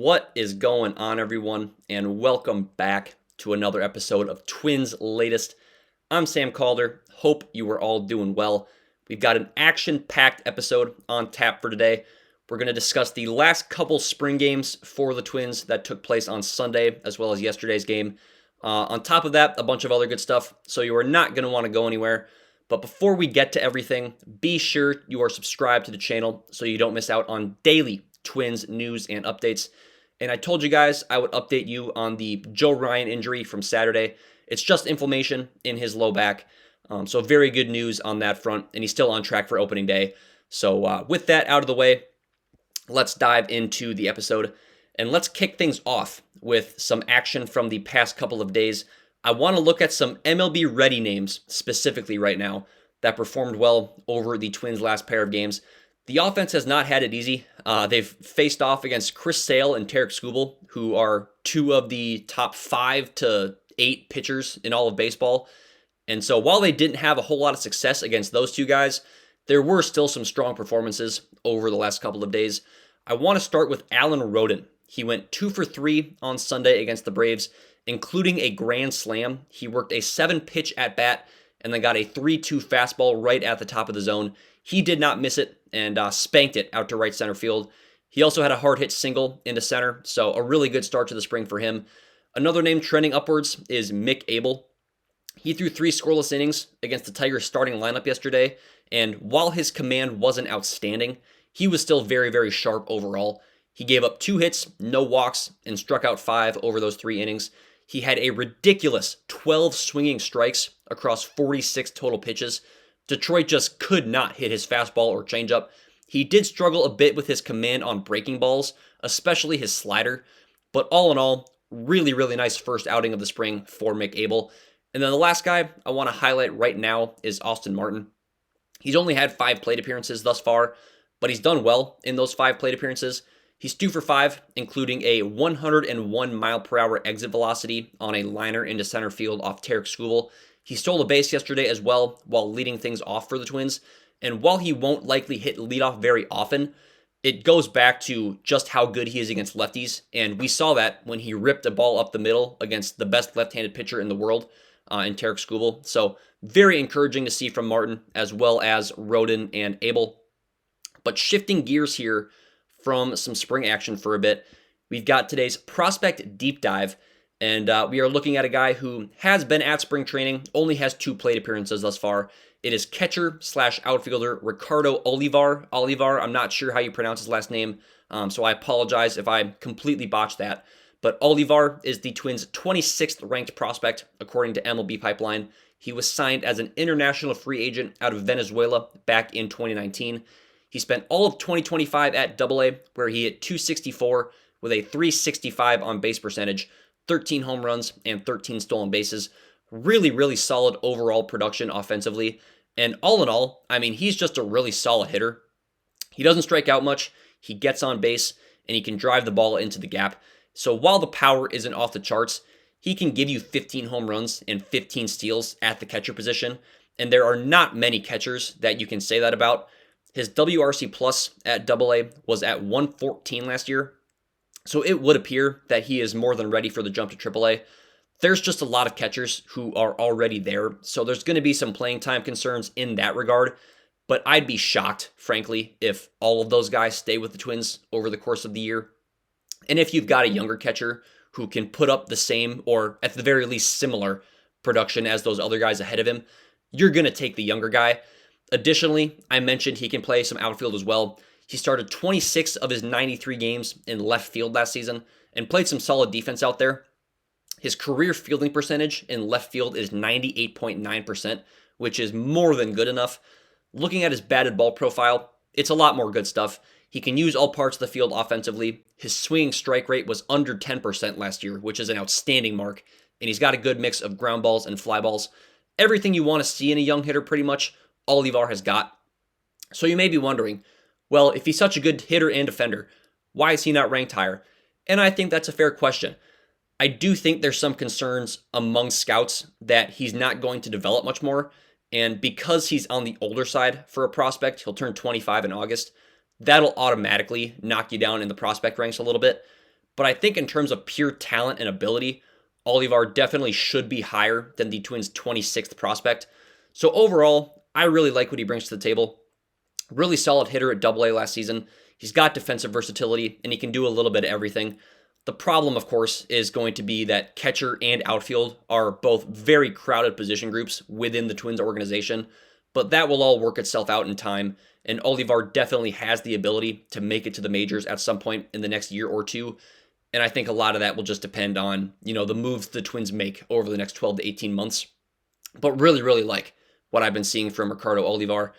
What is going on, everyone, and welcome back to another episode of Twins Latest. I'm Sam Calder. Hope you are all doing well. We've got an action-packed episode on tap for today. We're going to discuss the last couple spring games for the Twins that took place on Sunday, as well as yesterday's game. On top of that, a bunch of other good stuff, so you are not going to want to go anywhere. But before we get to everything, be sure you are subscribed to the channel so you don't miss out on daily Twins news and updates. And I told you guys I would update you on the Joe Ryan injury from Saturday. It's just inflammation in his low back. So very good news on that front, and he's still on track for opening day. So with that out of the way, let's dive into the episode. And let's kick things off with some action from the past couple of days. I want to look at some MLB ready names specifically right now that performed well over the Twins' last pair of games. The offense has not had it easy. They've faced off against Chris Sale and Tarik Skubal, who are two of the top 5 to 8 pitchers in all of baseball. And so while they didn't have a whole lot of success against those two guys, there were still some strong performances over the last couple of days. I want to start with Allan Rhoden. He went 2 for 3 on Sunday against the Braves, including a grand slam. He worked a 7-pitch at-bat and then got a 3-2 fastball right at the top of the zone. He did not miss it and spanked it out to right center field. He also had a hard hit single into center, so a really good start to the spring for him. Another name trending upwards is Mick Abel. He threw 3 scoreless innings against the Tigers starting lineup yesterday, and while his command wasn't outstanding, he was still very, very sharp overall. He gave up 2 hits, no walks, and struck out 5 over those 3 innings. He had a ridiculous 12 swinging strikes across 46 total pitches. Detroit just could not hit his fastball or changeup. He did struggle a bit with his command on breaking balls, especially his slider. But all in all, really, really nice first outing of the spring for Mick Abel. And then the last guy I want to highlight right now is Austin Martin. He's only had 5 plate appearances thus far, but he's done well in those 5 plate appearances. He's 2 for 5, including a 101 mile per hour exit velocity on a liner into center field off Tarik Skubal. He stole a base yesterday as well while leading things off for the Twins. And while he won't likely hit leadoff very often, it goes back to just how good he is against lefties. And we saw that when he ripped a ball up the middle against the best left-handed pitcher in the world in Tarik Skubal. So very encouraging to see from Martin as well as Rhoden and Abel. But shifting gears here from some spring action for a bit, we've got today's prospect deep dive. And we are looking at a guy who has been at spring training, only has 2 plate appearances thus far. It is catcher/outfielder Ricardo Olivar. I'm not sure how you pronounce his last name, so I apologize if I completely botched that. But Olivar is the Twins' 26th ranked prospect, according to MLB Pipeline. He was signed as an international free agent out of Venezuela back in 2019. He spent all of 2025 at AA, where he hit .264 with a .365 on base percentage, 13 home runs, and 13 stolen bases. Really, really solid overall production offensively. And all in all, I mean, he's just a really solid hitter. He doesn't strike out much, he gets on base, and he can drive the ball into the gap. So while the power isn't off the charts, he can give you 15 home runs and 15 steals at the catcher position. And there are not many catchers that you can say that about. His WRC plus at AA was at 114 last year. So it would appear that he is more than ready for the jump to AAA. There's just a lot of catchers who are already there, so there's going to be some playing time concerns in that regard. But I'd be shocked, frankly, if all of those guys stay with the Twins over the course of the year. And if you've got a younger catcher who can put up the same, or at the very least similar, production as those other guys ahead of him, you're going to take the younger guy. Additionally, I mentioned he can play some outfield as well. He started 26 of his 93 games in left field last season and played some solid defense out there. His career fielding percentage in left field is 98.9%, which is more than good enough. Looking at his batted ball profile, it's a lot more good stuff. He can use all parts of the field offensively. His swinging strike rate was under 10% last year, which is an outstanding mark. And he's got a good mix of ground balls and fly balls. Everything you want to see in a young hitter, pretty much, Olivar has got. So you may be wondering, well, if he's such a good hitter and defender, why is he not ranked higher? And I think that's a fair question. I do think there's some concerns among scouts that he's not going to develop much more. And because he's on the older side for a prospect, he'll turn 25 in August, that'll automatically knock you down in the prospect ranks a little bit. But I think in terms of pure talent and ability, Olivar definitely should be higher than the Twins' 26th prospect. So overall, I really like what he brings to the table. Really solid hitter at AA last season. He's got defensive versatility, and he can do a little bit of everything. The problem, of course, is going to be that catcher and outfield are both very crowded position groups within the Twins organization, but that will all work itself out in time, and Olivar definitely has the ability to make it to the majors at some point in the next year or two, and I think a lot of that will just depend on, the moves the Twins make over the next 12 to 18 months. But really, really like what I've been seeing from Ricardo Olivar.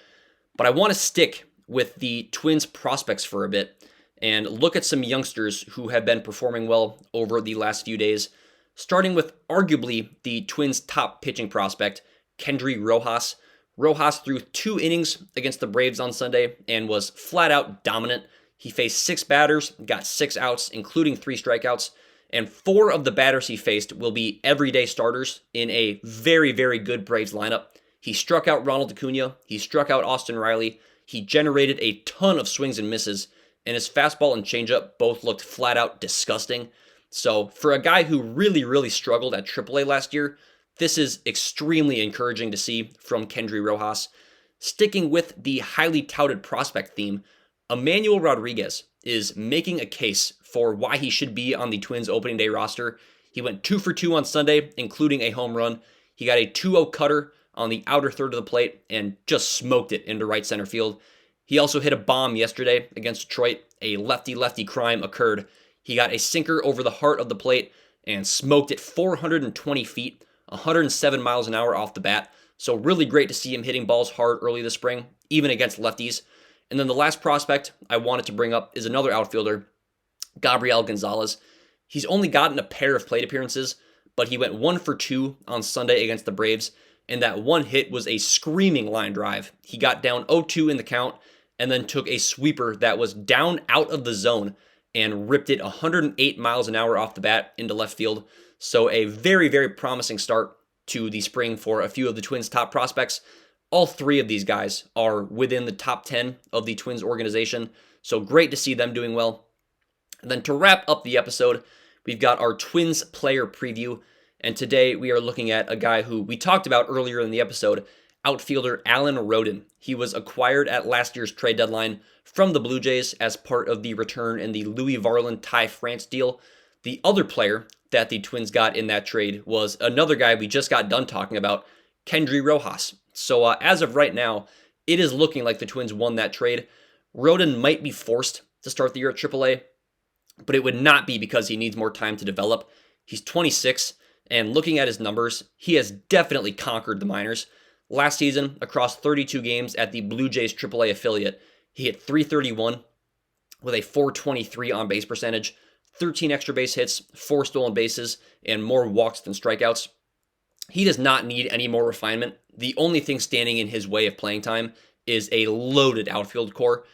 But I want to stick with the Twins prospects for a bit and look at some youngsters who have been performing well over the last few days, starting with arguably the Twins' top pitching prospect, Kendry Rojas. Rojas threw 2 innings against the Braves on Sunday and was flat out dominant. He faced 6 batters, got 6 outs, including 3 strikeouts, and 4 of the batters he faced will be everyday starters in a very, very good Braves lineup. He struck out Ronald Acuna, he struck out Austin Riley, he generated a ton of swings and misses, and his fastball and changeup both looked flat out disgusting. So for a guy who really, really struggled at AAA last year, this is extremely encouraging to see from Kendry Rojas. Sticking with the highly touted prospect theme, Emmanuel Rodriguez is making a case for why he should be on the Twins opening day roster. He went 2 for 2 on Sunday, including a home run. He got a 2-0 cutter on the outer third of the plate and just smoked it into right center field. He also hit a bomb yesterday against Detroit. A lefty-lefty crime occurred. He got a sinker over the heart of the plate and smoked it 420 feet, 107 miles an hour off the bat. So really great to see him hitting balls hard early this spring, even against lefties. And then the last prospect I wanted to bring up is another outfielder, Gabriel Gonzalez. He's only gotten a pair of plate appearances, but he went 1 for 2 on Sunday against the Braves, and that one hit was a screaming line drive. He got down 0-2 in the count, and then took a sweeper that was down out of the zone and ripped it 108 miles an hour off the bat into left field. So a very, very promising start to the spring for a few of the Twins' top prospects. All 3 of these guys are within the top 10 of the Twins organization, so great to see them doing well. And then to wrap up the episode, we've got our Twins player preview, and today we are looking at a guy who we talked about earlier in the episode, outfielder Allan Rhoden. He was acquired at last year's trade deadline from the Blue Jays as part of the return in the Louis Varland-Ty France deal. The other player that the Twins got in that trade was another guy we just got done talking about, Kendry Rojas. So as of right now, it is looking like the Twins won that trade. Rhoden might be forced to start the year at AAA, but it would not be because he needs more time to develop. He's 26, and looking at his numbers, he has definitely conquered the minors. Last season, across 32 games at the Blue Jays AAA affiliate, he hit .331 with a .423 on-base percentage, 13 extra base hits, 4 stolen bases, and more walks than strikeouts. He does not need any more refinement. The only thing standing in his way of playing time is a loaded outfield core.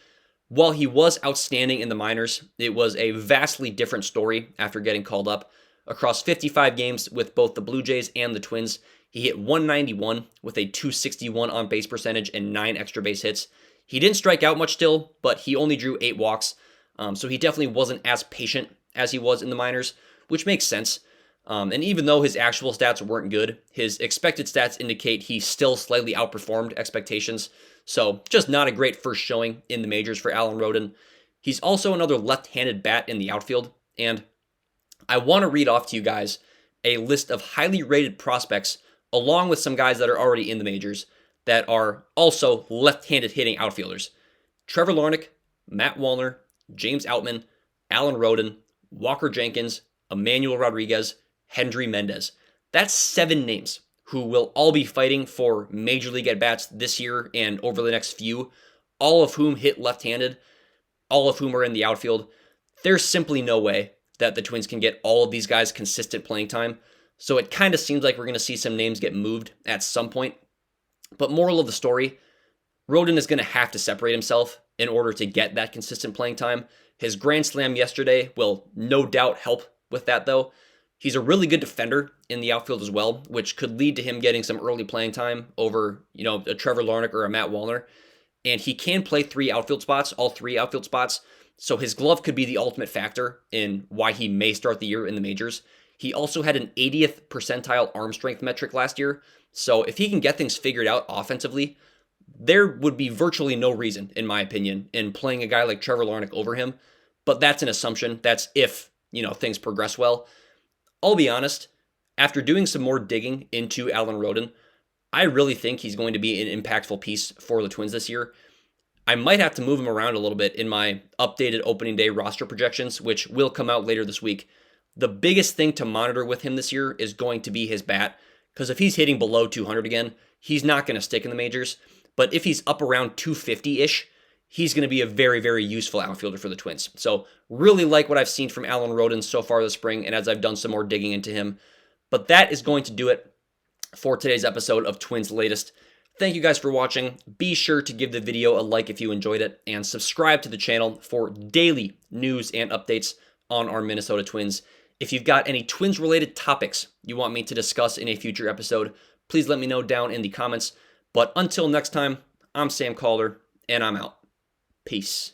While he was outstanding in the minors, it was a vastly different story after getting called up. Across 55 games with both the Blue Jays and the Twins, he hit .191 with a .261 on-base percentage and 9 extra base hits. He didn't strike out much still, but he only drew 8 walks, so he definitely wasn't as patient as he was in the minors, which makes sense. And even though his actual stats weren't good, his expected stats indicate he still slightly outperformed expectations. So just not a great first showing in the majors for Allan Rhoden. He's also another left-handed bat in the outfield. And I want to read off to you guys a list of highly rated prospects, along with some guys that are already in the majors, that are also left-handed hitting outfielders. Trevor Larnach, Matt Wallner, James Outman, Allan Rhoden, Walker Jenkins, Emmanuel Rodriguez, Hendry Mendez. That's 7 names who will all be fighting for major league at-bats this year and over the next few, all of whom hit left-handed, all of whom are in the outfield. There's simply no way that the Twins can get all of these guys consistent playing time, so it kind of seems like we're going to see some names get moved at some point. But moral of the story, Rhoden is going to have to separate himself in order to get that consistent playing time. His grand slam yesterday will no doubt help with that, though. He's a really good defender in the outfield as well, which could lead to him getting some early playing time over, a Trevor Larnach or a Matt Wallner. And he can play 3 outfield spots, all 3 outfield spots. So his glove could be the ultimate factor in why he may start the year in the majors. He also had an 80th percentile arm strength metric last year. So if he can get things figured out offensively, there would be virtually no reason, in my opinion, in playing a guy like Trevor Larnach over him. But that's an assumption. That's if, things progress well. I'll be honest, after doing some more digging into Allan Rhoden, I really think he's going to be an impactful piece for the Twins this year. I might have to move him around a little bit in my updated opening day roster projections, which will come out later this week. The biggest thing to monitor with him this year is going to be his bat, because if he's hitting below 200 again, he's not going to stick in the majors. But if he's up around 250-ish, he's going to be a very, very useful outfielder for the Twins. So really like what I've seen from Allan Rhoden so far this spring, and as I've done some more digging into him. But that is going to do it for today's episode of Twins Latest. Thank you guys for watching. Be sure to give the video a like if you enjoyed it, and subscribe to the channel for daily news and updates on our Minnesota Twins. If you've got any Twins-related topics you want me to discuss in a future episode, please let me know down in the comments. But until next time, I'm Sam Calder, and I'm out. Peace.